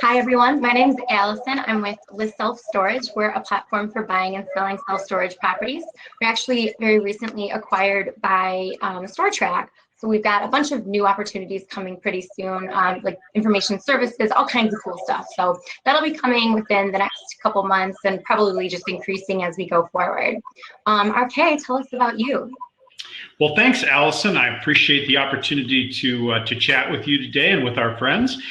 Hi everyone, my name is Allison. I'm with List Self Storage. We're a platform for buying and selling self-storage properties. We're actually very recently acquired by StorTrack. So we've got a bunch of new opportunities coming pretty soon, like information services, all kinds of cool stuff. So that'll be coming within the next couple months and probably just increasing as we go forward. RK, tell us about you. Well, thanks, Allison. I appreciate the opportunity to chat with you today and with our friends.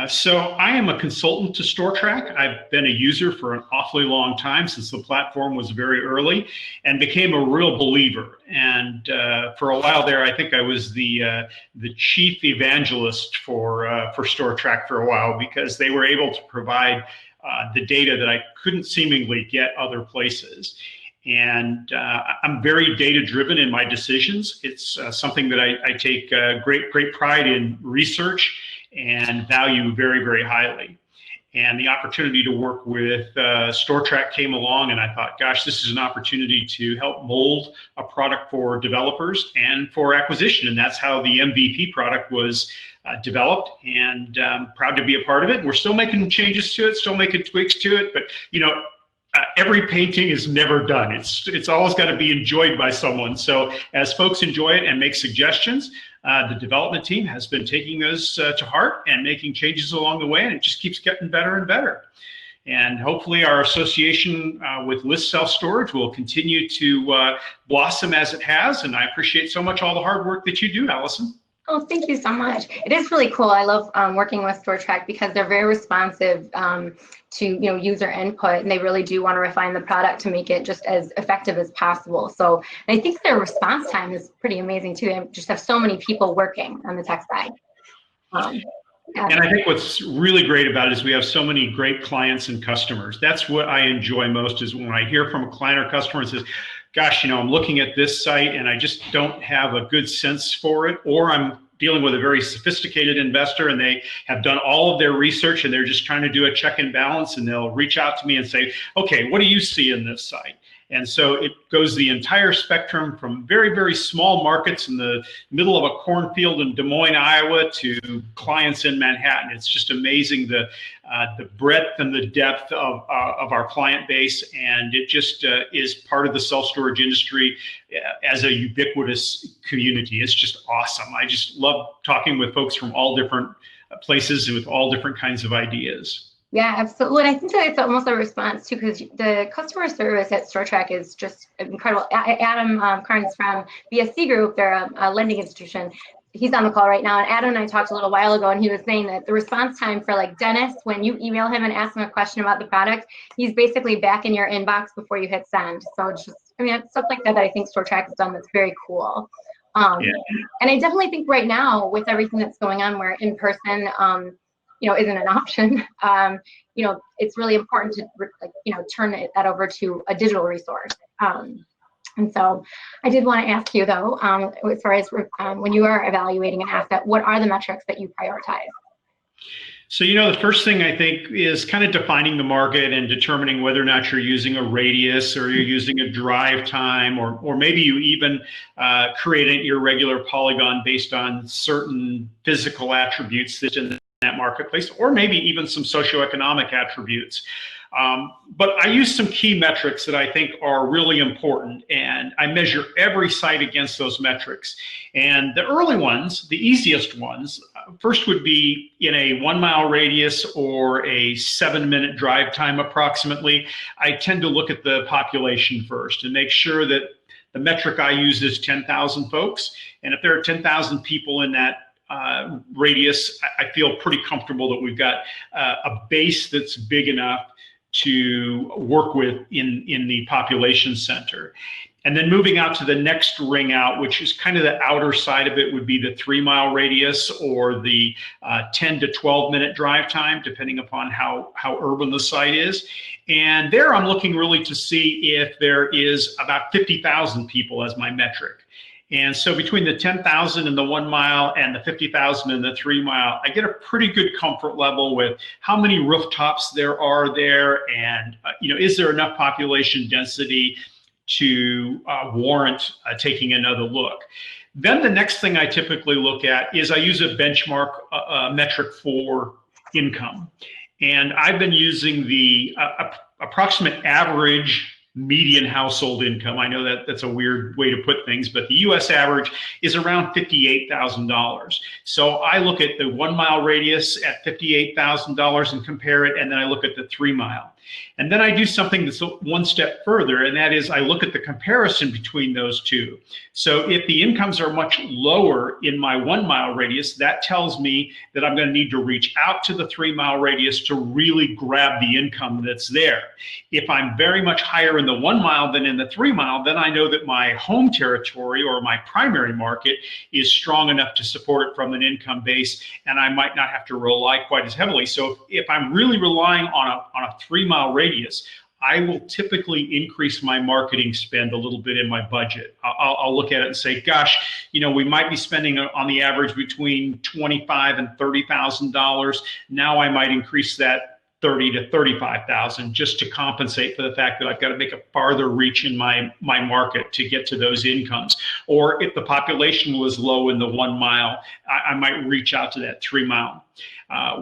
So I am a consultant to StorTrack. I've been a user for an awfully long time, since the platform was very early, and became a real believer. And for a while there, I think I was the chief evangelist for StorTrack for a while, because they were able to provide the data that I couldn't seemingly get other places. And I'm very data driven in my decisions. It's something that I take great pride in research and value very, very highly. And the opportunity to work with StorTrack came along, and I thought, gosh, this is an opportunity to help mold a product for developers and for acquisition. And that's how the MVP product was developed, and proud to be a part of it. And we're still making changes to it, still making tweaks to it, but you know, every painting is never done. It's always got to be enjoyed by someone. So as folks enjoy it and make suggestions, the development team has been taking those to heart and making changes along the way, and it just keeps getting better and better. And hopefully our association with List Self Storage will continue to blossom as it has. And I appreciate so much all the hard work that you do, Allison. Oh, thank you so much. It is really cool. I love working with StorTrack because they're very responsive to user input, and they really do want to refine the product to make it just as effective as possible. So I think their response time is pretty amazing too. They just have so many people working on the tech side. Yeah. And I think what's really great about it is we have so many great clients and customers. That's what I enjoy most, is when I hear from a client or customer and says, gosh, I'm looking at this site and I just don't have a good sense for it, or I'm dealing with a very sophisticated investor and they have done all of their research and they're just trying to do a check and balance, and they'll reach out to me and say, okay, what do you see in this site? And so it goes the entire spectrum from very, very small markets in the middle of a cornfield in Des Moines, Iowa, to clients in Manhattan. It's just amazing the breadth and the depth of our client base, and it just is part of the self-storage industry as a ubiquitous community. It's just awesome. I just love talking with folks from all different places and with all different kinds of ideas. Yeah, absolutely. And I think that it's almost a response too, because the customer service at StorTrack is just incredible. Adam Carnes from BSC Group, they're a lending institution. He's on the call right now. And Adam and I talked a little while ago, and he was saying that the response time for like Dennis, when you email him and ask him a question about the product, he's basically back in your inbox before you hit send. So it's just, I mean, stuff like that I think StorTrack has done that's very cool. And I definitely think right now, with everything that's going on, where in person, isn't an option. It's really important to turn that over to a digital resource. And so I did want to ask you though, as far as when you are evaluating an asset, what are the metrics that you prioritize? So, the first thing I think is kind of defining the market and determining whether or not you're using a radius, or you're using a drive time, or maybe you even create an irregular polygon based on certain physical attributes that's in that marketplace, or maybe even some socioeconomic attributes. But I use some key metrics that I think are really important, and I measure every site against those metrics. And the early ones, the easiest ones, first would be in a 1 mile radius or a 7-minute drive time approximately. I tend to look at the population first and make sure that the metric I use is 10,000 folks. And if there are 10,000 people in that radius, I feel pretty comfortable that we've got a base that's big enough to work with in the population center. And then moving out to the next ring out, which is kind of the outer side of it, would be the 3 mile radius or the 10 to 12-minute drive time, depending upon how urban the site is. And there I'm looking really to see if there is about 50,000 people as my metric. And so between the 10,000 in the 1 mile and the 50,000 in the 3 mile, I get a pretty good comfort level with how many rooftops there are there, and is there enough population density to warrant taking another look. Then the next thing I typically look at is I use a benchmark metric for income. And I've been using the approximate average median household income. I know that that's a weird way to put things, but the US average is around $58,000. So I look at the 1 mile radius at $58,000 and compare it, and then I look at the 3 mile. And then I do something that's one step further, and that is I look at the comparison between those two. So if the incomes are much lower in my 1 mile radius, that tells me that I'm going to need to reach out to the 3 mile radius to really grab the income that's there. If I'm very much higher in the 1 mile than in the 3 mile, then I know that my home territory or my primary market is strong enough to support it from an income base, and I might not have to rely quite as heavily. So if I'm really relying on a 3 mile radius, I will typically increase my marketing spend a little bit in my budget. I'll look at it and say, gosh, we might be spending on the average between $25,000 and $30,000. Now I might increase that $30,000 to $35,000 just to compensate for the fact that I've got to make a farther reach in my market to get to those incomes. Or if the population was low in the 1 mile, I might reach out to that 3 mile.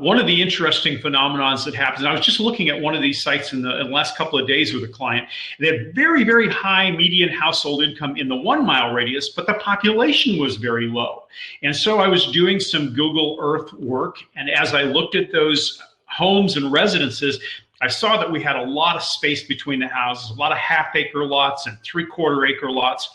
One of the interesting phenomenons that happens, and I was just looking at one of these sites in the last couple of days with a client. They had very, very high median household income in the 1 mile radius, but the population was very low. And so I was doing some Google Earth work, and as I looked at those homes and residences, I saw that we had a lot of space between the houses, a lot of half-acre lots and 3/4 acre lots.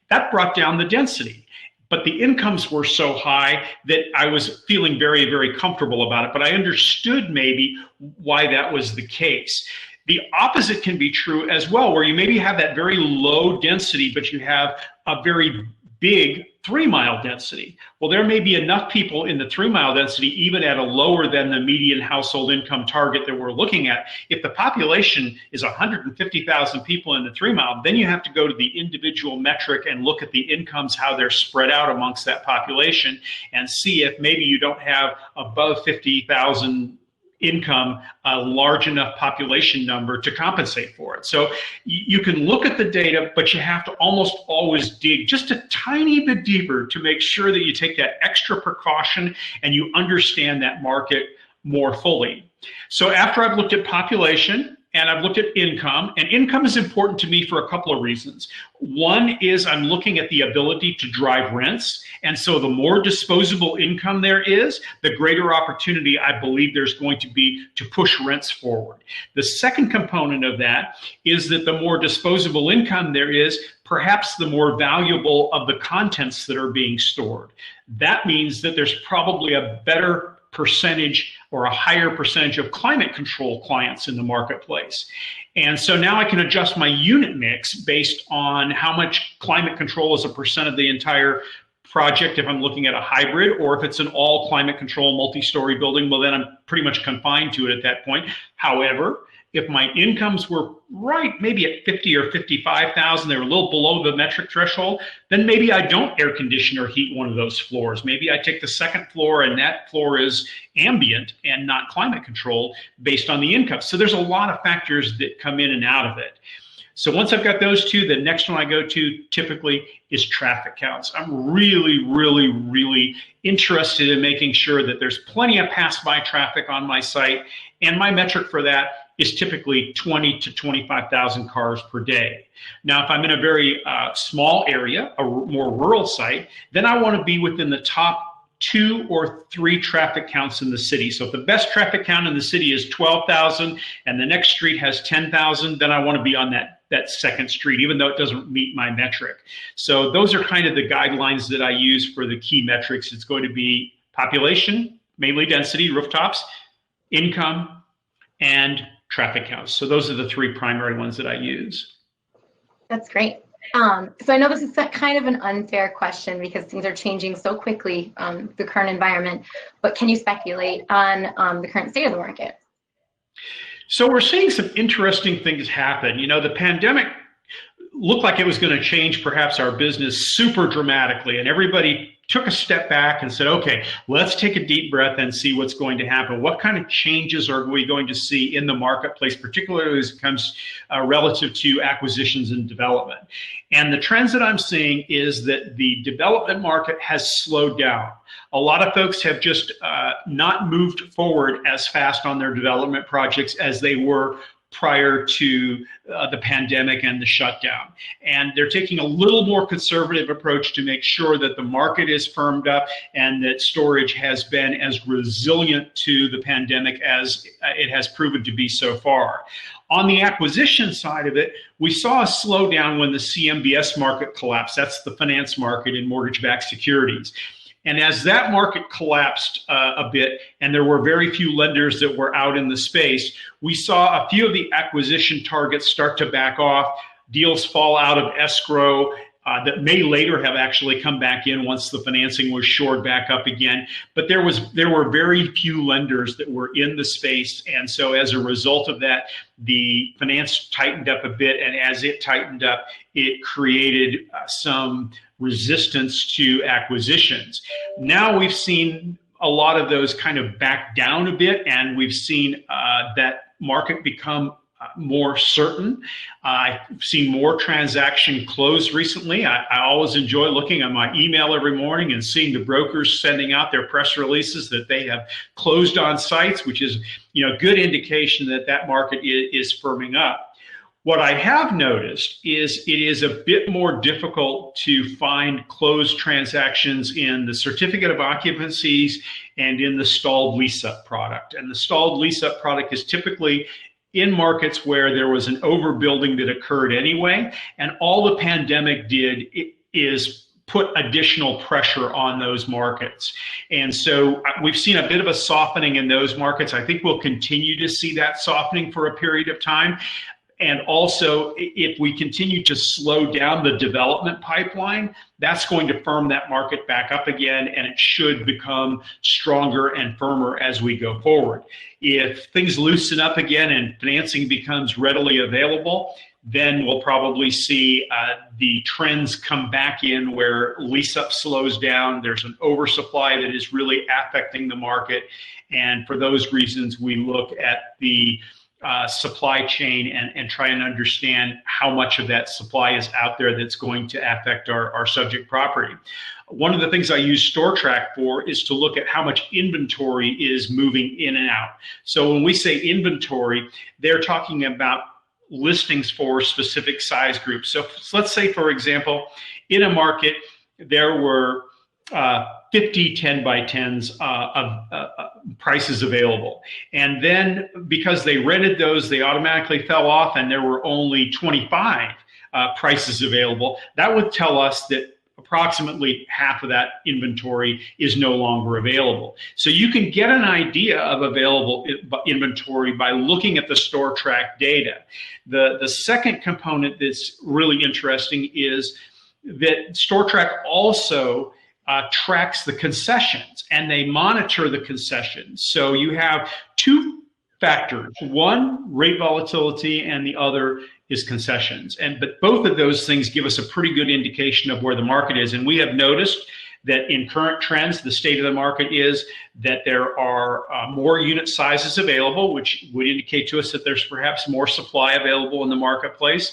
That brought down the density. But the incomes were so high that I was feeling very, very comfortable about it. But I understood maybe why that was the case. The opposite can be true as well, where you maybe have that very low density, but you have a very big 3 mile density. Well, there may be enough people in the 3 mile density, even at a lower than the median household income target that we're looking at. If the population is 150,000 people in the 3 mile, then you have to go to the individual metric and look at the incomes, how they're spread out amongst that population, and see if maybe you don't have above 50,000 income, a large enough population number to compensate for it. So you can look at the data, but you have to almost always dig just a tiny bit deeper to make sure that you take that extra precaution and you understand that market more fully. So after I've looked at population, and I've looked at income, and income is important to me for a couple of reasons. One is I'm looking at the ability to drive rents, and so the more disposable income there is, the greater opportunity I believe there's going to be to push rents forward. The second component of that is that the more disposable income there is, perhaps the more valuable of the contents that are being stored. That means that there's probably a better percentage or a higher percentage of climate control clients in the marketplace. And so now I can adjust my unit mix based on how much climate control is a percent of the entire project if I'm looking at a hybrid, or if it's an all climate control multi-story building, well then I'm pretty much confined to it at that point. However, if my incomes were right, maybe at 50 or 55,000, they were a little below the metric threshold, then maybe I don't air condition or heat one of those floors. Maybe I take the second floor and that floor is ambient and not climate controlled based on the income. So there's a lot of factors that come in and out of it. So once I've got those two, the next one I go to typically is traffic counts. I'm really, really, really interested in making sure that there's plenty of pass-by traffic on my site, and my metric for that is typically 20 to 25,000 cars per day. Now, if I'm in a very small area, a more rural site, then I want to be within the top 2 or 3 traffic counts in the city. So if the best traffic count in the city is 12,000 and the next street has 10,000, then I want to be on that second street, even though it doesn't meet my metric. So those are kind of the guidelines that I use for the key metrics. It's going to be population, mainly density, rooftops, income, and traffic counts. So those are the 3 primary ones that I use. That's great. So I know this is kind of an unfair question because things are changing so quickly, the current environment, but can you speculate on the current state of the market? So we're seeing some interesting things happen. You know, the pandemic looked like it was going to change perhaps our business super dramatically, and everybody took a step back and said, okay, let's take a deep breath and see what's going to happen. What kind of changes are we going to see in the marketplace, particularly as it comes relative to acquisitions and development? And the trends that I'm seeing is that the development market has slowed down. A lot of folks have just not moved forward as fast on their development projects as they were prior to the pandemic and the shutdown. And they're taking a little more conservative approach to make sure that the market is firmed up and that storage has been as resilient to the pandemic as it has proven to be so far. On the acquisition side of it, we saw a slowdown when the CMBS market collapsed. That's the finance market in mortgage-backed securities. And as that market collapsed a bit, and there were very few lenders that were out in the space, we saw a few of the acquisition targets start to back off, deals fall out of escrow that may later have actually come back in once the financing was shored back up again. But there were very few lenders that were in the space. And so as a result of that, the finance tightened up a bit. And as it tightened up, it created some resistance to acquisitions. Now we've seen a lot of those kind of back down a bit, and we've seen that market become more certain. I've seen more transaction close recently. I always enjoy looking at my email every morning and seeing the brokers sending out their press releases that they have closed on sites, which is, a good indication that that market is firming up. What I have noticed is it is a bit more difficult to find closed transactions in the certificate of occupancies and in the stalled lease-up product. And the stalled lease-up product is typically in markets where there was an overbuilding that occurred anyway, and all the pandemic did is put additional pressure on those markets. And so we've seen a bit of a softening in those markets. I think we'll continue to see that softening for a period of time. And also, if we continue to slow down the development pipeline, that's going to firm that market back up again, and it should become stronger and firmer as we go forward. If things loosen up again and financing becomes readily available, then we'll probably see the trends come back in where lease-up slows down. There's an oversupply that is really affecting the market. And for those reasons, we look at the supply chain and try and understand how much of that supply is out there that's going to affect our subject property. One of the things I use StorTrack for is to look at how much inventory is moving in and out. So when we say inventory, they're talking about listings for specific size groups. So let's say, for example, in a market, there were 50 10 by 10s of prices available. And then because they rented those, they automatically fell off and there were only 25 prices available. That would tell us that approximately half of that inventory is no longer available. So you can get an idea of available inventory by looking at the StorTrack data. The second component that's really interesting is that StorTrack also tracks the concessions, and they monitor the concessions. So you have two factors: one, rate volatility, and the other is concessions. But both of those things give us a pretty good indication of where the market is. And we have noticed that in current trends, the state of the market is that there are more unit sizes available, which would indicate to us that there's perhaps more supply available in the marketplace,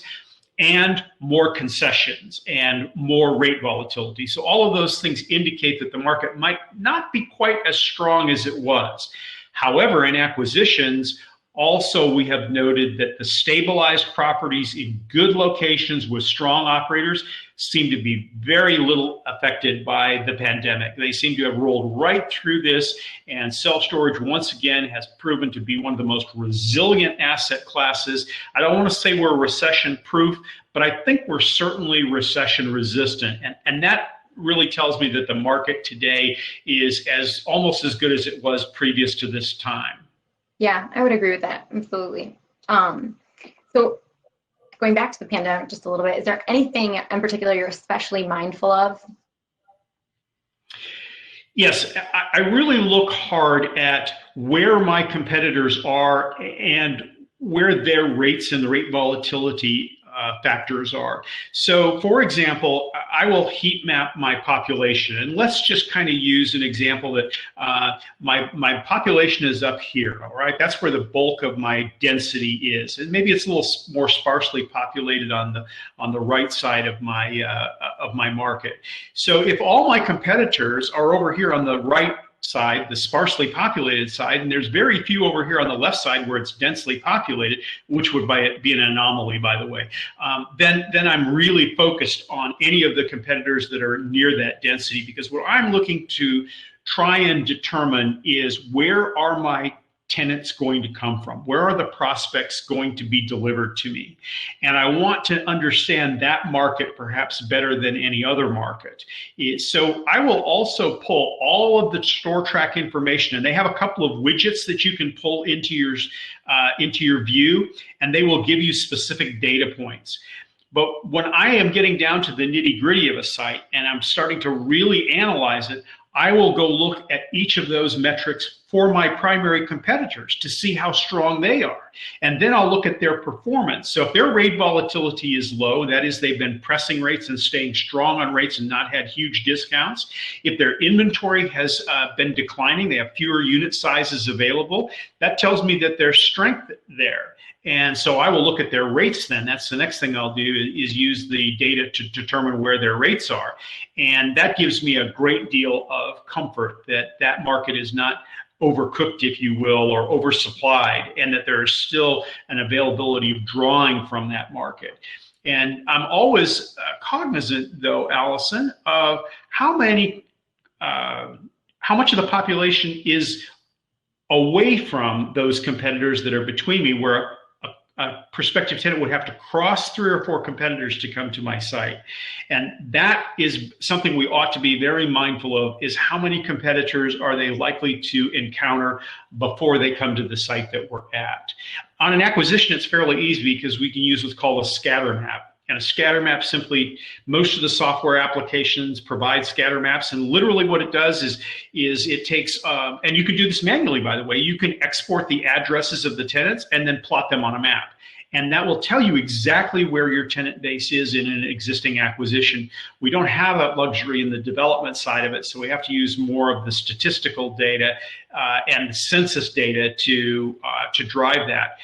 and more concessions and more rate volatility. So all of those things indicate that the market might not be quite as strong as it was. However, in acquisitions, also we have noted that the stabilized properties in good locations with strong operators seem to be very little affected by the pandemic. They seem to have rolled right through this, and self-storage once again has proven to be one of the most resilient asset classes. I don't want to say we're recession-proof, but I think we're certainly recession-resistant, and that really tells me that the market today is almost as good as it was previous to this time. Yeah, I would agree with that. Absolutely. So going back to the pandemic just a little bit, is there anything in particular you're especially mindful of? Yes, I really look hard at where my competitors are and where their rates and the rate volatility factors are. So, for example, I will heat map my population, and let's just kind of use an example that my population is up here. All right, that's where the bulk of my density is, and maybe it's a little more sparsely populated on the right side of my market. So, if all my competitors are over here on the right side, the sparsely populated side, and there's very few over here on the left side where it's densely populated, which would be an anomaly, by the way, then I'm really focused on any of the competitors that are near that density, because what I'm looking to try and determine is, where are my tenants going to come from? Where are the prospects going to be delivered to me? And I want to understand that market perhaps better than any other market. So I will also pull all of the StorTrack information, and they have a couple of widgets that you can pull into your view, and they will give you specific data points. But when I am getting down to the nitty-gritty of a site and I'm starting to really analyze it, I will go look at each of those metrics for my primary competitors to see how strong they are. And then I'll look at their performance. So if their rate volatility is low, that is, they've been pressing rates and staying strong on rates and not had huge discounts. If their inventory has been declining, they have fewer unit sizes available, that tells me that there's strength there. And so I will look at their rates then. That's the next thing I'll do, is use the data to determine where their rates are. And that gives me a great deal of comfort that that market is not overcooked, if you will, or oversupplied, and that there is still an availability of drawing from that market. And I'm always cognizant, though, Allison, of how much of the population is away from those competitors that are between me, where a prospective tenant would have to cross 3 or 4 competitors to come to my site. And that is something we ought to be very mindful of, is how many competitors are they likely to encounter before they come to the site that we're at. On an acquisition, it's fairly easy because we can use what's called a scatter map. And a scatter map, simply, most of the software applications provide scatter maps, and literally what it does is it takes, and you can do this manually, by the way, you can export the addresses of the tenants and then plot them on a map. And that will tell you exactly where your tenant base is in an existing acquisition. We don't have that luxury in the development side of it, so we have to use more of the statistical data and the census data to drive that.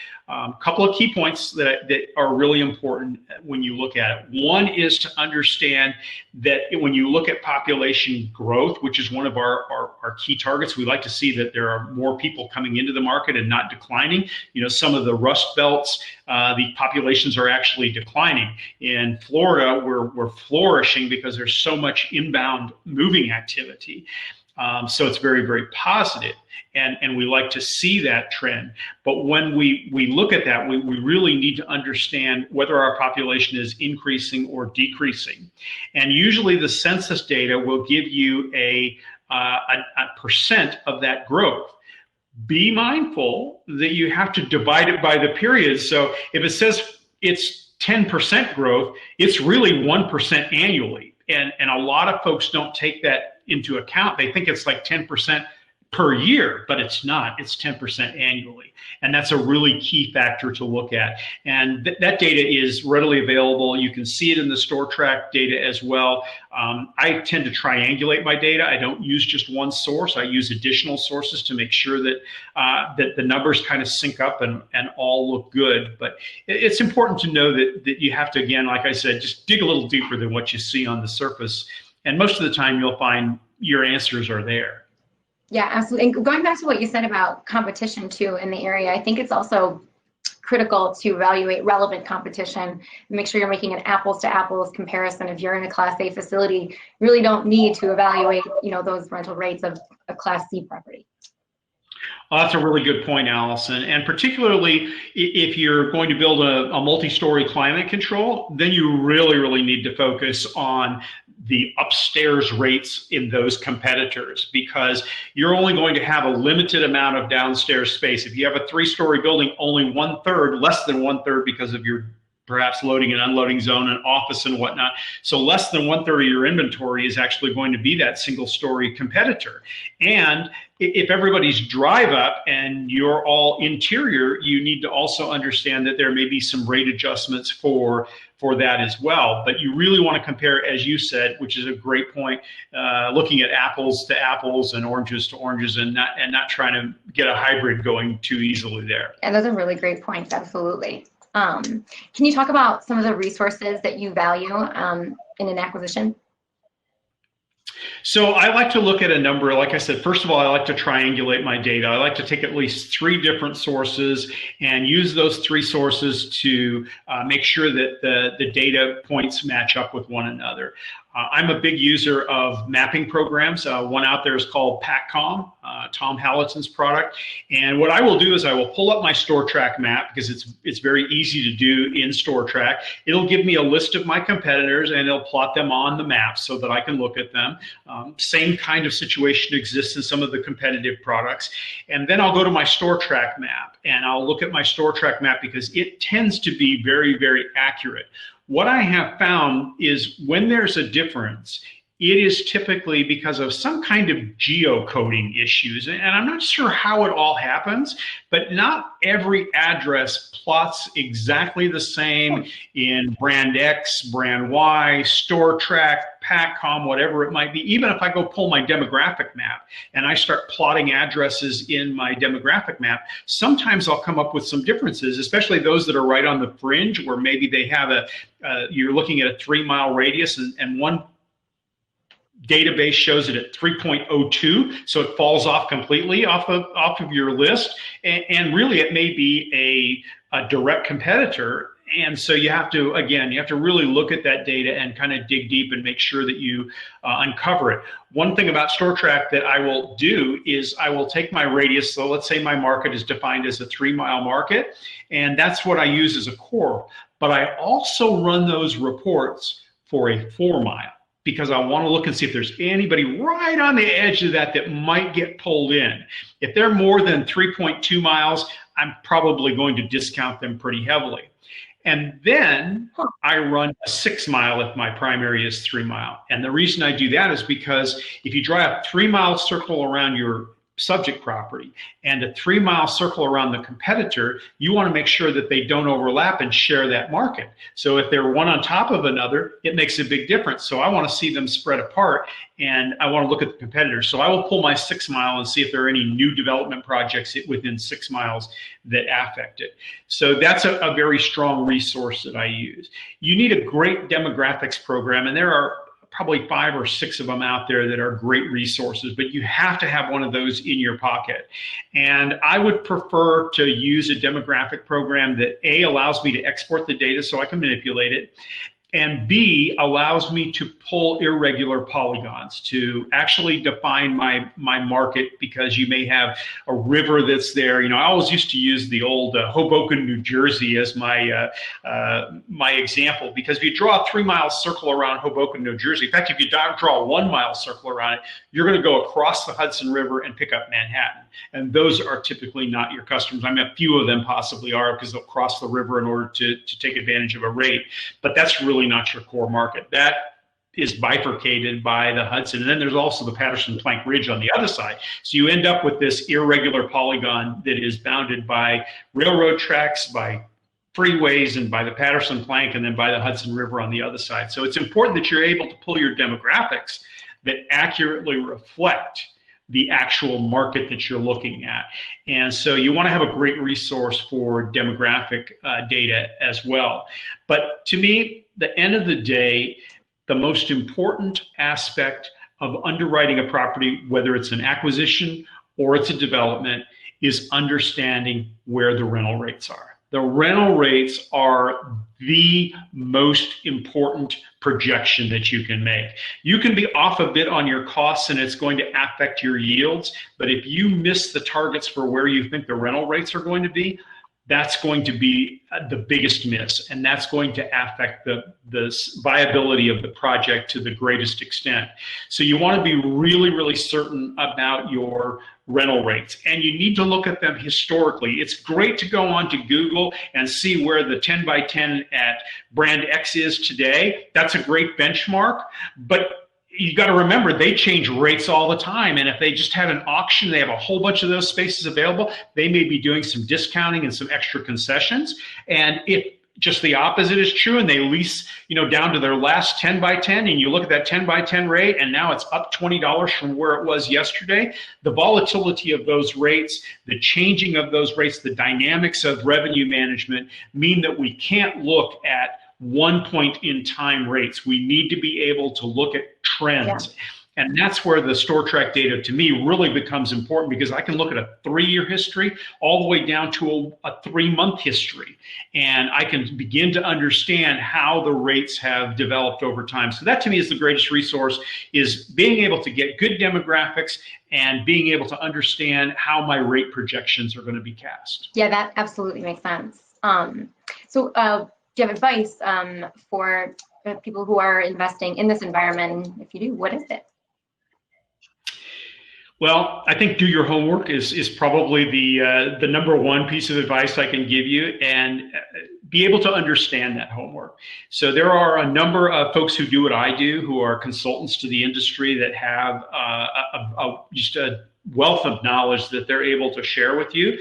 Couple of key points that are really important when you look at it. One is to understand that when you look at population growth, which is one of our key targets, we like to see that there are more people coming into the market and not declining. You know, some of the rust belts, the populations are actually declining. In Florida, we're flourishing because there's so much inbound moving activity. So it's very, very positive, and we like to see that trend. But when we look at that, we really need to understand whether our population is increasing or decreasing. And usually the census data will give you a percent of that growth. Be mindful that you have to divide it by the period. So if it says it's 10% growth, it's really 1% annually. And a lot of folks don't take that into account. They think it's like 10% per year, but it's not. It's 10% annually. And that's a really key factor to look at. And that data is readily available. You can see it in the StorTrack data as well. I tend to triangulate my data. I don't use just one source. I use additional sources to make sure that that the numbers kind of sync up and all look good. But it's important to know that you have to, again, like I said, just dig a little deeper than what you see on the surface. And most of the time, you'll find your answers are there. Yeah, absolutely. And going back to what you said about competition too in the area, I think it's also critical to evaluate relevant competition and make sure you're making an apples to apples comparison. If you're in a Class A facility, you really don't need to evaluate, those rental rates of a Class C property. Well, that's a really good point, Allison. And particularly if you're going to build a multi-story climate control, then you really, really need to focus on the upstairs rates in those competitors, because you're only going to have a limited amount of downstairs space. If you have a 3-story building, only less than one third because of your perhaps loading and unloading zone, an office and whatnot. So less than 1/3 of your inventory is actually going to be that single story competitor. And if everybody's drive up and you're all interior, you need to also understand that there may be some rate adjustments for that as well. But you really want to compare, as you said, which is a great point, looking at apples to apples and oranges to oranges, and not trying to get a hybrid going too easily there. And those are really great points, absolutely. Can you talk about some of the resources that you value in an acquisition? So I like to look at a number. Like I said, first of all, I like to triangulate my data. I like to take at least 3 different sources and use those 3 sources to make sure that the data points match up with one another. I'm a big user of mapping programs. One out there is called Paccom, Tom Halleton's product. And what I will do is I will pull up my StorTrack map, because it's very easy to do in StorTrack. It'll give me a list of my competitors and it'll plot them on the map so that I can look at them. Same kind of situation exists in some of the competitive products. And then I'll go to my StorTrack map and I'll look at my StorTrack map, because it tends to be very, very accurate. What I have found is when there's a difference, it is typically because of some kind of geocoding issues. And I'm not sure how it all happens, but not every address plots exactly the same in brand X, brand Y, StorTrack, Paccom, whatever it might be. Even if I go pull my demographic map and I start plotting addresses in my demographic map, sometimes I'll come up with some differences, especially those that are right on the fringe, where maybe they have you're looking at a 3-mile radius and one database shows it at 3.02, so it falls off completely off of your list, and really it may be a direct competitor. And so you have to really look at that data and kind of dig deep and make sure that you uncover it. One thing about StorTrack that I will do is I will take my radius. So let's say my market is defined as a 3-mile market, and that's what I use as a core. But I also run those reports for a 4-mile, because I want to look and see if there's anybody right on the edge of that might get pulled in. If they're more than 3.2 miles, I'm probably going to discount them pretty heavily. And then I run a 6-mile if my primary is 3-mile. And the reason I do that is because if you draw a 3-mile circle around your subject property and a 3-mile circle around the competitor, you want to make sure that they don't overlap and share that market. So if they're one on top of another, it makes a big difference. So I want to see them spread apart, and I want to look at the competitors. So I will pull my 6-mile and see if there are any new development projects within 6 miles that affect it. So that's a very strong resource that I use. You need a great demographics program, and there are probably 5 or 6 of them out there that are great resources, but you have to have one of those in your pocket. And I would prefer to use a demographic program that A, allows me to export the data so I can manipulate it, and B, allows me to pull irregular polygons to actually define my market, because you may have a river that's there. You know, I always used to use the old Hoboken, New Jersey as my my example, because if you draw a 3-mile circle around Hoboken, New Jersey, in fact, if you draw a 1-mile circle around it, you're going to go across the Hudson River and pick up Manhattan. And those are typically not your customers. I mean, a few of them possibly are, because they'll cross the river in order to take advantage of a rate, but that's really not your core market. That is bifurcated by the Hudson. And then there's also the Patterson Plank Ridge on the other side. So you end up with this irregular polygon that is bounded by railroad tracks, by freeways, and by the Patterson Plank, and then by the Hudson River on the other side. So it's important that you're able to pull your demographics that accurately reflect the actual market that you're looking at. And so you want to have a great resource for demographic data as well. But to me, the end of the day, the most important aspect of underwriting a property, whether it's an acquisition or it's a development, is understanding where the rental rates are. The rental rates are the most important projection that you can make. You can be off a bit on your costs and it's going to affect your yields, but if you miss the targets for where you think the rental rates are going to be, that's going to be the biggest miss, and that's going to affect the viability of the project to the greatest extent. So you want to be really, really certain about your rental rates, and you need to look at them historically. It's great to go on to Google and see where the 10 by 10 at brand X is today. That's a great benchmark, but you got to remember they change rates all the time. And if they just had an auction, they have a whole bunch of those spaces available, they may be doing some discounting and some extra concessions. And if just the opposite is true and they lease, down to their last 10 by 10, and you look at that 10 by 10 rate and now it's up $20 from where it was yesterday, the volatility of those rates, the changing of those rates, the dynamics of revenue management mean that we can't look at one point in time rates. We need to be able to look at trends. Yeah. And that's where the StorTrack data to me really becomes important, because I can look at a 3-year history all the way down to a 3-month history. And I can begin to understand how the rates have developed over time. So that to me is the greatest resource, is being able to get good demographics and being able to understand how my rate projections are going to be cast. Yeah, that absolutely makes sense. Do you have advice for people who are investing in this environment? And if you do, what is it? Well, I think do your homework is probably the number one piece of advice I can give you, and be able to understand that homework. So there are a number of folks who do what I do, who are consultants to the industry, that have just a wealth of knowledge that they're able to share with you.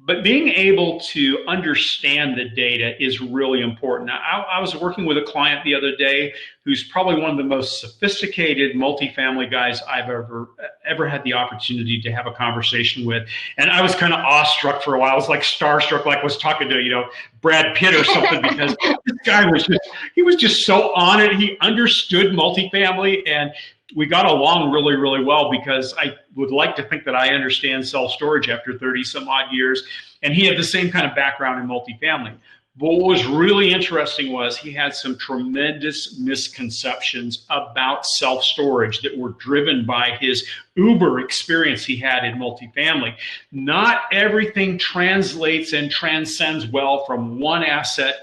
But being able to understand the data is really important. I was working with a client the other day who's probably one of the most sophisticated multifamily guys I've ever had the opportunity to have a conversation with. And I was kind of awestruck for a while. I was like starstruck, like I was talking to, Brad Pitt or something, because this guy was just so on it. He understood multifamily, and we got along really, really well, because I would like to think that I understand self-storage after 30 some odd years. And he had the same kind of background in multifamily. But what was really interesting was he had some tremendous misconceptions about self-storage that were driven by his Uber experience he had in multifamily. Not everything translates and transcends well from one asset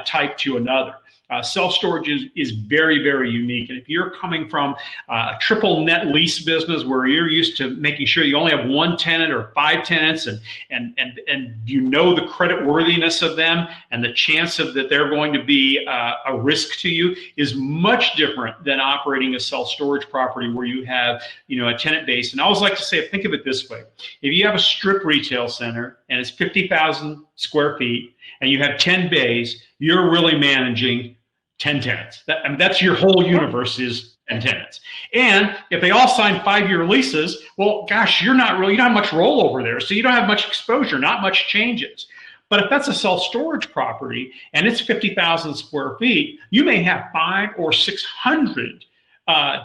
type to another. Self-storage is very, very unique. And if you're coming from a triple net lease business where you're used to making sure you only have one tenant or 5 tenants, and the credit worthiness of them and the chance of that they're going to be a risk to you, is much different than operating a self-storage property where you have a tenant base. And I always like to say, think of it this way. If you have a strip retail center and it's 50,000 square feet and you have 10 bays, you're really managing 10 tenants. That's your whole universe, is 10 tenants. And if they all sign 5-year leases, well, gosh, you don't have much rollover there. So you don't have much exposure, not much changes. But if that's a self-storage property and it's 50,000 square feet, you may have 500 or 600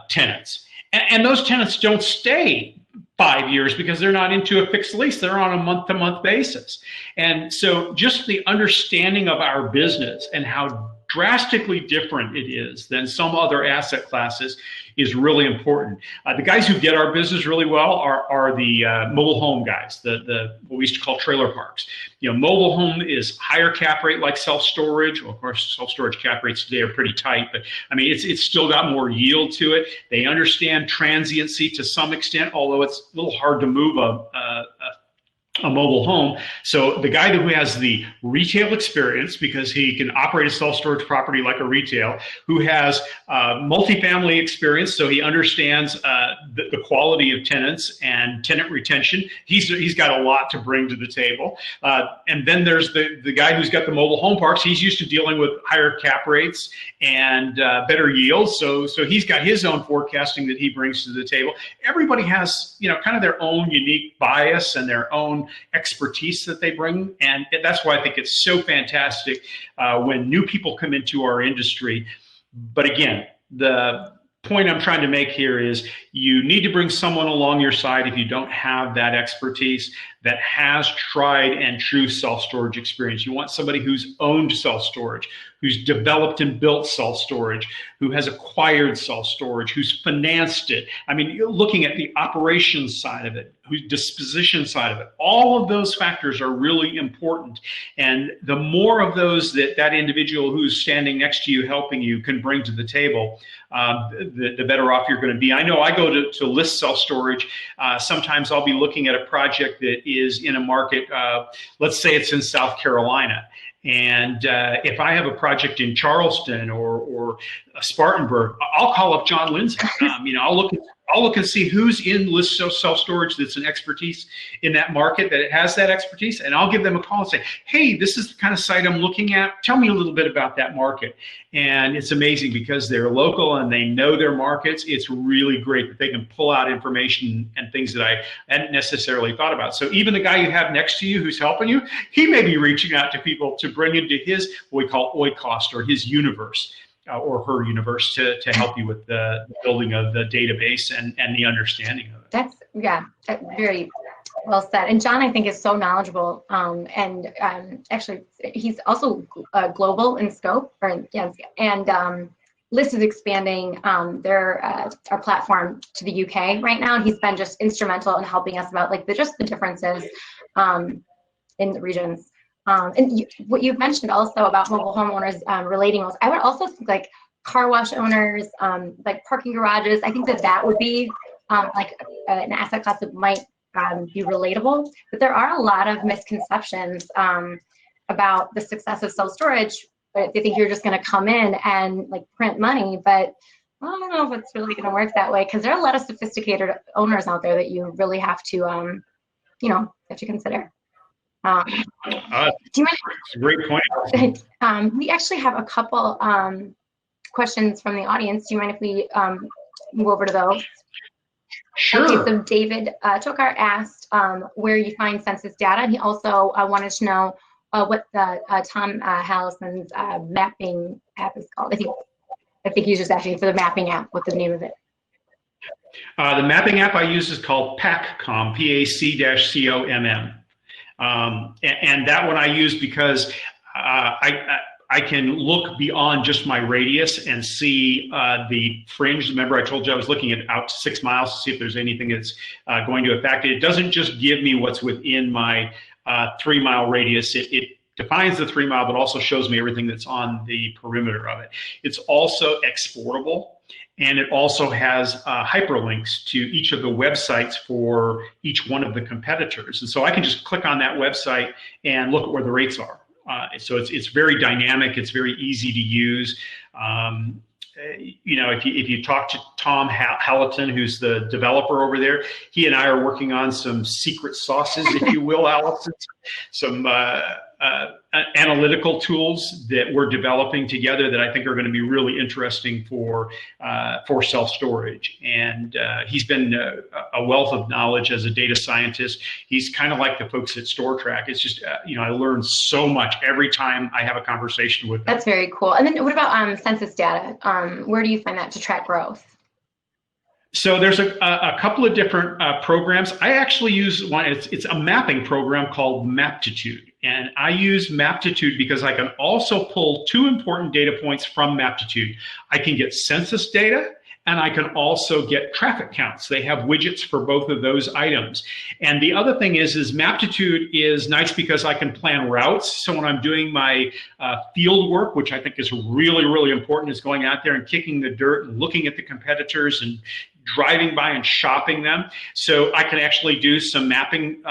tenants. And those tenants don't stay 5 years because they're not into a fixed lease. They're on a month-to-month basis. And so just the understanding of our business and how drastically different it is than some other asset classes is really important. The guys who get our business really well are the mobile home guys, the what we used to call trailer parks. Mobile home is higher cap rate like self-storage. Well, of course, self-storage cap rates today are pretty tight, but it's still got more yield to it. They understand transiency to some extent, although it's a little hard to move a mobile home. So the guy who has the retail experience, because he can operate a self-storage property like a retail, who has multifamily experience, so he understands the quality of tenants and tenant retention. He's got a lot to bring to the table. And then there's the guy who's got the mobile home parks. He's used to dealing with higher cap rates and better yields. So he's got his own forecasting that he brings to the table. Everybody has, kind of their own unique bias and their own expertise that they bring. And that's why I think it's so fantastic when new people come into our industry. But again, the point I'm trying to make here is you need to bring someone along your side if you don't have that expertise that has tried and true self-storage experience. You want somebody who's owned self-storage, who's developed and built self-storage, who has acquired self-storage, who's financed it. You're looking at the operations side of it. disposition side of it. All of those factors are really important. And the more of those that individual who's standing next to you, helping you, can bring to the table, the better off you're going to be. I know I go to list self-storage. Sometimes I'll be looking at a project that is in a market, let's say it's in South Carolina. And if I have a project in Charleston or Spartanburg, I'll call up John Lindsay. I'll look and see who's in list self-storage that's an expertise in that market, that it has that expertise, and I'll give them a call and say, hey, this is the kind of site I'm looking at. Tell me a little bit about that market. And it's amazing because they're local and they know their markets. It's really great that they can pull out information and things that I hadn't necessarily thought about. So even the guy you have next to you who's helping you, he may be reaching out to people to bring into his, what we call oikos, or his universe. Or her universe to help you with the building of the database and the understanding of it. That's very well said. And John, I think, is so knowledgeable. Actually, he's also global in scope. And List is expanding our platform to the UK right now. He's been just instrumental in helping us about just the differences in the regions. And what you've mentioned also about mobile homeowners relating most, I would also think car wash owners, parking garages. I think that would be an asset class that might be relatable. But there are a lot of misconceptions about the success of self-storage. They think you're just going to come in and print money, but I don't know if it's really going to work that way, because there are a lot of sophisticated owners out there that you really have to, consider. Do you mind? It's a great point. We actually have a couple questions from the audience. Do you mind if we move over to those? Sure. Okay, so David Tokar asked where you find census data, and he also wanted to know what the Tom Hallison's mapping app is called. I think he's just asking for the mapping app. What's the name of it? The mapping app I use is called Paccom, Pac-COMM. And that one I use because I can look beyond just my radius and see the fringe. Remember, I told you I was looking at out to 6 miles to see if there's anything that's going to affect it. It doesn't just give me what's within my 3 mile radius. It defines the 3 mile, but also shows me everything that's on the perimeter of it. It's also exportable. And it also has hyperlinks to each of the websites for each one of the competitors. And so I can just click on that website and look at where the rates are. So it's very dynamic. It's very easy to use. If you talk to Tom Halliton, who's the developer over there, he and I are working on some secret sauces, if you will, Allison, some analytical tools that we're developing together that I think are going to be really interesting for self-storage. And he's been a wealth of knowledge as a data scientist. He's kind of like the folks at StorTrack. It's just, I learn so much every time I have a conversation with them. That's very cool. And then what about census data? Where do you find that to track growth? So there's a couple of different programs. I actually use one. It's a mapping program called Maptitude. And I use Maptitude because I can also pull two important data points from Maptitude. I can get census data, and I can also get traffic counts. They have widgets for both of those items. And the other thing is Maptitude is nice because I can plan routes. So when I'm doing my field work, which I think is really, really important, is going out there and kicking the dirt and looking at the competitors and driving by and shopping them. So I can actually do some mapping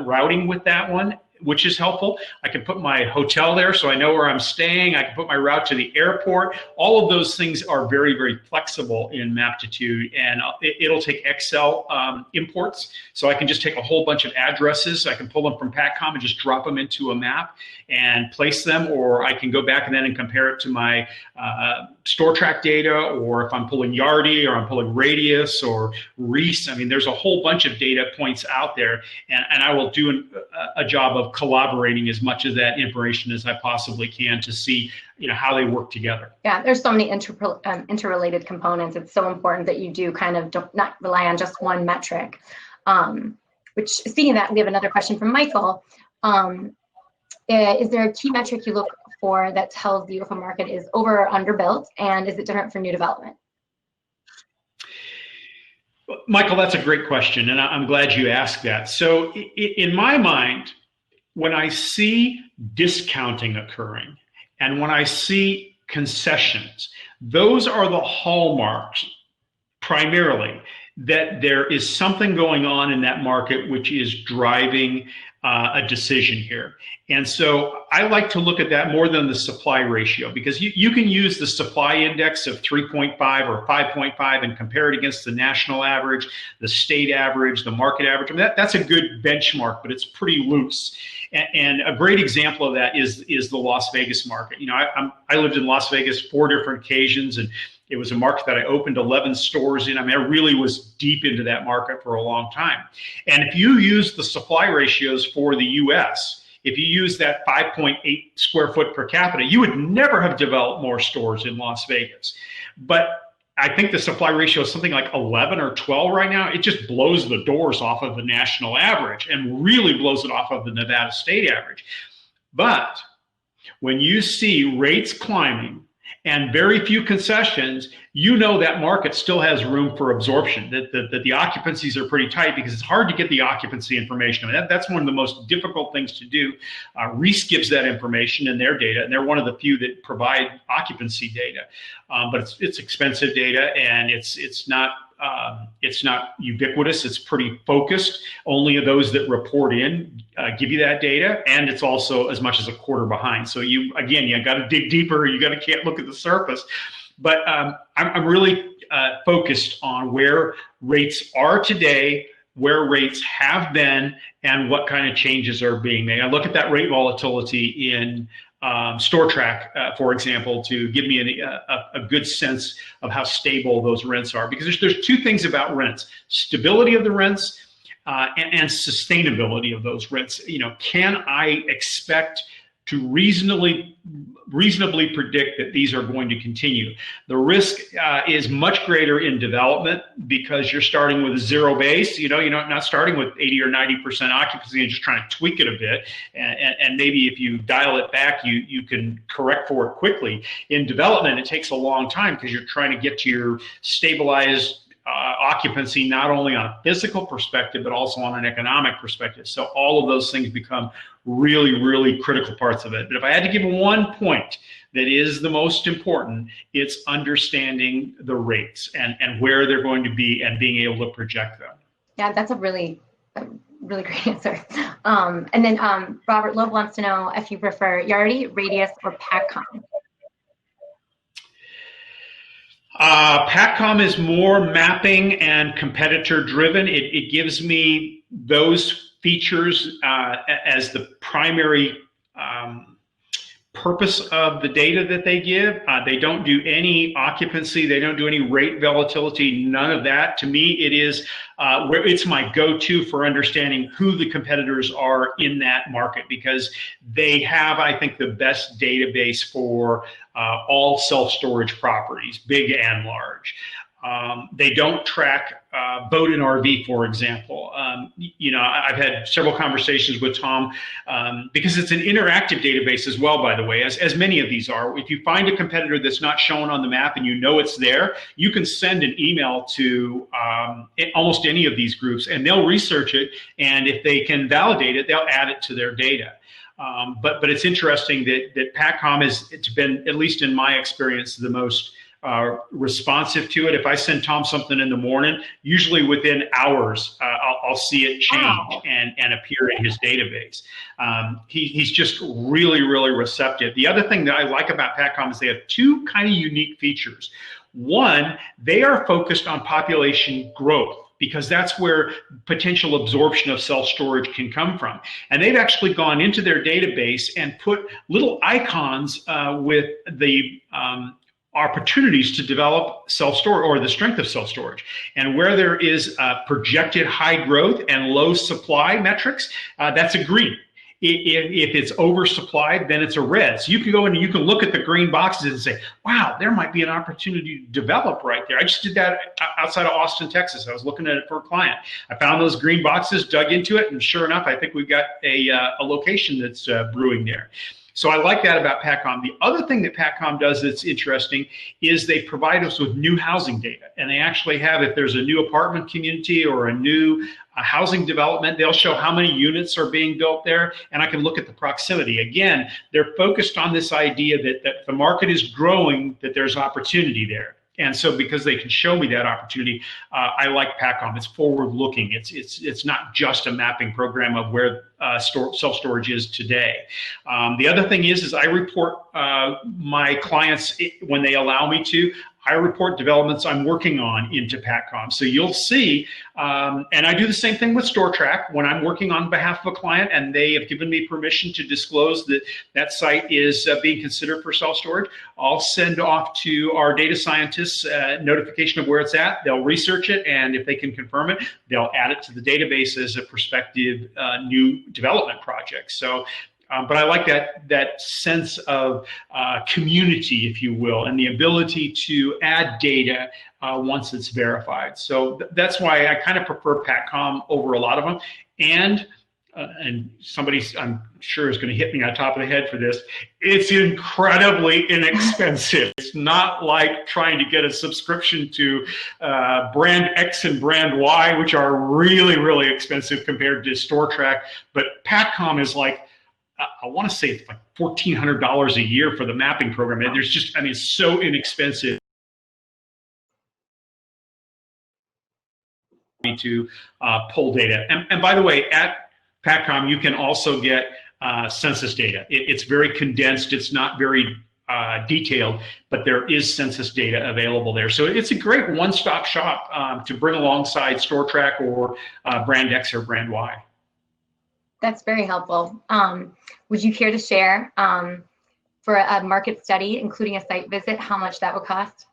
routing with that one, which is helpful. I can put my hotel there so I know where I'm staying. I can put my route to the airport. All of those things are very, very flexible in Maptitude, and it'll take Excel imports. So I can just take a whole bunch of addresses. I can pull them from Paccom and just drop them into a map and place them, or I can go back and then and compare it to my StorTrack data, or if I'm pulling Yardi, or I'm pulling Radius or Reese. I mean, there's a whole bunch of data points out there, and I will do a job of collaborating as much of that information as I possibly can to see, how they work together. Yeah, there's so many interrelated components. It's so important that you do kind of don't not rely on just one metric. Which, speaking of that, we have another question from Michael. Is there a key metric you look for that tells you if a market is over or underbuilt, and is it different for new development? Michael, that's a great question, and I'm glad you asked that. So in my mind, when I see discounting occurring and when I see concessions, those are the hallmarks primarily that there is something going on in that market which is driving a decision here. And so I like to look at that more than the supply ratio, because you can use the supply index of 3.5 or 5.5 and compare it against the national average, the state average, the market average. I mean, that's a good benchmark, but it's pretty loose. And a great example of that is the Las Vegas market. You know, I lived in Las Vegas 4 different occasions, and it was a market that I opened 11 stores in. I mean, I really was deep into that market for a long time. And if you use the supply ratios for the US, if you use that 5.8 square foot per capita, you would never have developed more stores in Las Vegas. But I think the supply ratio is something like 11 or 12 right now. It just blows the doors off of the national average and really blows it off of the Nevada state average. But when you see rates climbing and very few concessions, you know that market still has room for absorption, that the occupancies are pretty tight, because it's hard to get the occupancy information. I mean, that's one of the most difficult things to do. Reese gives that information in their data, and they're one of the few that provide occupancy data. But it's expensive data, and it's not ubiquitous. It's pretty focused. Only those that report in give you that data, and it's also as much as a quarter behind. So you got to dig deeper. Can't look at the surface. But I'm really focused on where rates are today, where rates have been, and what kind of changes are being made. I look at that rate volatility in StorTrack, for example, to give me a good sense of how stable those rents are. Because there's 2 things about rents: stability of the rents and sustainability of those rents. You know, can I expect to reasonably predict that these are going to continue? The risk is much greater in development, because you're starting with a zero base. You're not starting with 80 or 90% occupancy and just trying to tweak it a bit. And maybe if you dial it back, you can correct for it quickly. In development, it takes a long time, because you're trying to get to your stabilized occupancy, not only on a physical perspective, but also on an economic perspective. So all of those things become really, really critical parts of it. But if I had to give one point that is the most important, it's understanding the rates and where they're going to be and being able to project them. Yeah, that's a really great answer. And then Robert Loeb wants to know if you prefer Yardi, Radius, or Paccom. Paccom is more mapping and competitor driven. It gives me those features as the primary purpose of the data that they give. They don't do any occupancy. They don't do any rate volatility, none of that. To me, it is where it's my go-to for understanding who the competitors are in that market, because they have, I think, the best database for all self-storage properties, big and large. They don't track boat and RV, for example. I've had several conversations with Tom because it's an interactive database as well, by the way, as many of these are. If you find a competitor that's not shown on the map and you know it's there, you can send an email to almost any of these groups, and they'll research it, and if they can validate it, they'll add it to their data. But it's interesting that Paccom it's been, at least in my experience, the most responsive to it. If I send Tom something in the morning, usually within hours, I'll see it change and appear in his database. He's just really, really receptive. The other thing that I like about Paccom is they have 2 kind of unique features. One, they are focused on population growth, because that's where potential absorption of self-storage can come from. And they've actually gone into their database and put little icons with the opportunities to develop self-storage, or the strength of self-storage. And where there is projected high growth and low supply metrics, that's a green. If it's oversupplied, then it's a red. So you can go in and you can look at the green boxes and say, wow, there might be an opportunity to develop right there. I just did that outside of Austin, Texas. I was looking at it for a client. I found those green boxes, dug into it, and sure enough, I think we've got a location that's brewing there. So I like that about Paccom. The other thing that Paccom does that's interesting is they provide us with new housing data. And they actually have, if there's a new apartment community or a new housing development, they'll show how many units are being built there, and I can look at the proximity. Again, they're focused on this idea that the market is growing, that there's opportunity there. And so because they can show me that opportunity, I like Paccom. It's forward-looking. It's not just a mapping program of where self-storage is today. The other thing is I report my clients, when they allow me to, I report developments I'm working on into Paccom. So you'll see, and I do the same thing with StorTrack when I'm working on behalf of a client and they have given me permission to disclose that that site is being considered for self-storage. I'll send off to our data scientists notification of where it's at. They'll research it, and if they can confirm it, they'll add it to the database as a prospective new development project. So. But I like that sense of community, if you will, and the ability to add data once it's verified. So that's why I kind of prefer Paccom over a lot of them. And somebody, I'm sure, is going to hit me on top of the head for this. It's incredibly inexpensive. It's not like trying to get a subscription to brand X and brand Y, which are really, really expensive compared to StorTrack. But Paccom is like, I want to say it's like $1,400 a year for the mapping program. And there's just, I mean, it's so inexpensive to pull data. And by the way, at Paccom, you can also get census data. It's very condensed. It's not very detailed, but there is census data available there. So it's a great one-stop shop to bring alongside StorTrack or brand X or brand Y. That's very helpful. Would you care to share for a market study, including a site visit, how much that would cost?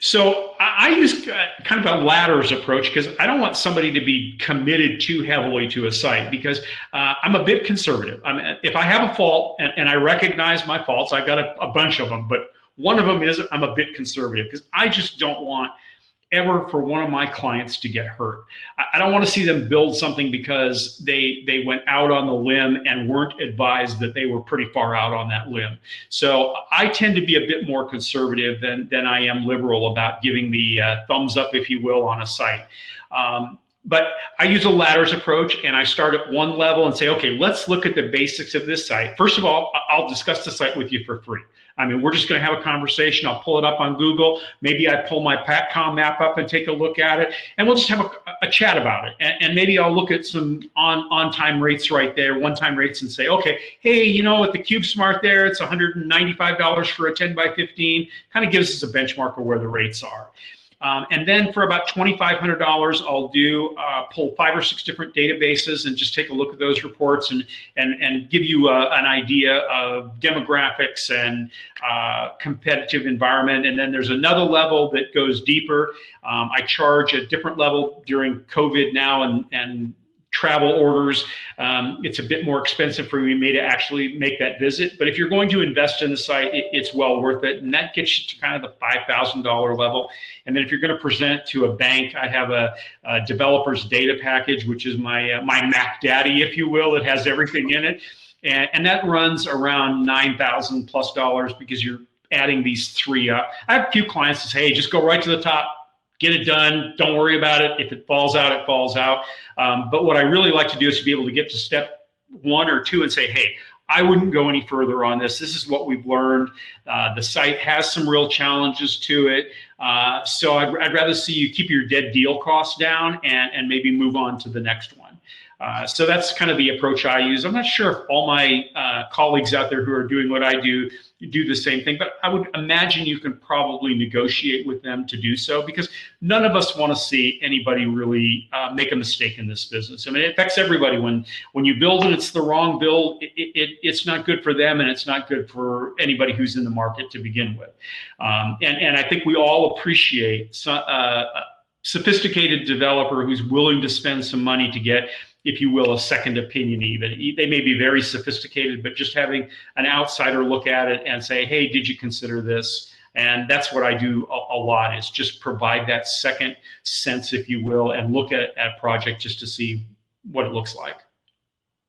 So I use kind of a ladders approach because I don't want somebody to be committed too heavily to a site because I'm a bit conservative. I mean, if I have a fault and I recognize my faults, I've got a bunch of them, but one of them is I'm a bit conservative because I just don't want ever for one of my clients to get hurt. I don't want to see them build something because they went out on the limb and weren't advised that they were pretty far out on that limb. So I tend to be a bit more conservative than I am liberal about giving the thumbs up, if you will, on a site. But I use a ladders approach, and I start at one level and say, okay, let's look at the basics of this site. First of all, I'll discuss the site with you for free. I mean, we're just going to have a conversation. I'll pull it up on Google. Maybe I pull my Paccom map up and take a look at it, and we'll just have a chat about it. And maybe I'll look at some on-time rates right there, one-time rates, and say, okay, hey, you know, at the CubeSmart there, it's $195 for a 10 by 15. Kind of gives us a benchmark of where the rates are. And then for about $2,500, I'll pull 5 or 6 different databases and just take a look at those reports and give you an idea of demographics and competitive environment. And then there's another level that goes deeper. I charge a different level during COVID now and travel orders. It's a bit more expensive for me to actually make that visit. But if you're going to invest in the site, it's well worth it. And that gets you to kind of the $5,000 level. And then if you're going to present to a bank, I have a developer's data package, which is my Mac Daddy, if you will. It has everything in it. And that runs around $9,000 plus because you're adding these 3 up. I have a few clients that say, hey, just go right to the top. Get it done. Don't worry about it. If it falls out, it falls out. But what I really like to do is to be able to get to step 1 or 2 and say, hey, I wouldn't go any further on this. This is what we've learned. The site has some real challenges to it. So I'd rather see you keep your dead deal costs down and maybe move on to the next one. So that's kind of the approach I use. I'm not sure if all my colleagues out there who are doing what I do the same thing, but I would imagine you can probably negotiate with them to do so because none of us want to see anybody really make a mistake in this business. I mean, it affects everybody. When you build and it's the wrong build, it's not good for them and it's not good for anybody who's in the market to begin with. And I think we all appreciate a sophisticated developer who's willing to spend some money to get, if you will, a second opinion even. They may be very sophisticated, but just having an outsider look at it and say, hey, did you consider this? And that's what I do a lot, is just provide that second sense, if you will, and look at a project just to see what it looks like.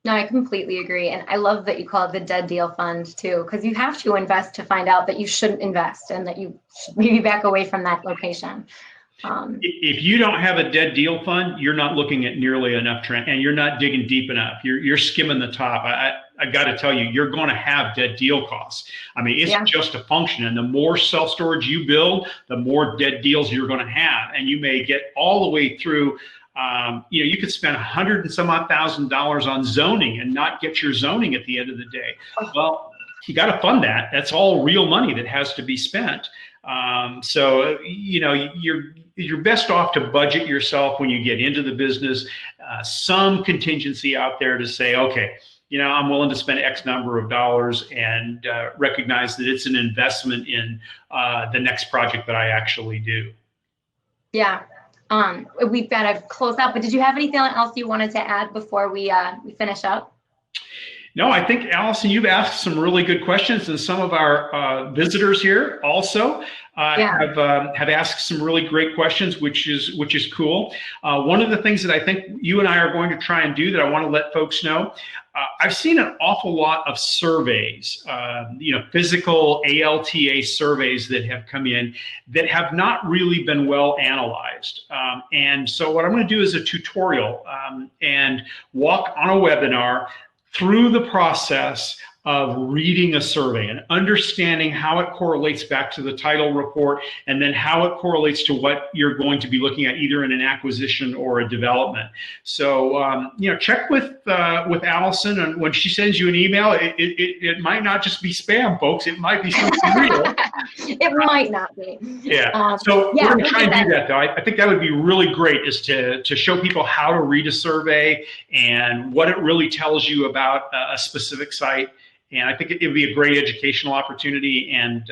No, I completely agree. And I love that you call it the dead deal fund too, because you have to invest to find out that you shouldn't invest and that you should maybe back away from that location. If you don't have a dead deal fund, you're not looking at nearly enough and you're not digging deep enough. You're skimming the top. I got to tell you, you're going to have dead deal costs. I mean, it's just a function. And the more self-storage you build, the more dead deals you're going to have. And you may get all the way through. You could spend $100 and some odd $1,000 on zoning and not get your zoning at the end of the day. Well, you got to fund that. That's all real money that has to be spent. So you're best off to budget yourself when you get into the business, some contingency out there to say, okay, I'm willing to spend X number of dollars and recognize that it's an investment in the next project that I actually do. Yeah. We've got to close out, but did you have anything else you wanted to add before we finish up? No, I think, Allison, you've asked some really good questions, and some of our visitors here also have asked some really great questions, which is cool. One of the things that I think you and I are going to try and do that I want to let folks know, I've seen an awful lot of surveys, physical ALTA surveys that have come in that have not really been well analyzed. And so what I'm going to do is a tutorial and walk on a webinar through the process of reading a survey and understanding how it correlates back to the title report, and then how it correlates to what you're going to be looking at either in an acquisition or a development. So, check with Allison, and when she sends you an email, it might not just be spam, folks. It might be something real. It might not be. Yeah. So we're going to try and do that, though. I think that would be really great, is to show people how to read a survey and what it really tells you about a specific site. And I think it would be a great educational opportunity. And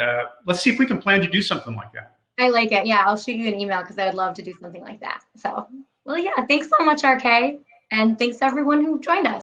let's see if we can plan to do something like that. I like it. Yeah, I'll shoot you an email because I would love to do something like that. So, well, yeah, thanks so much, RK. And thanks to everyone who joined us.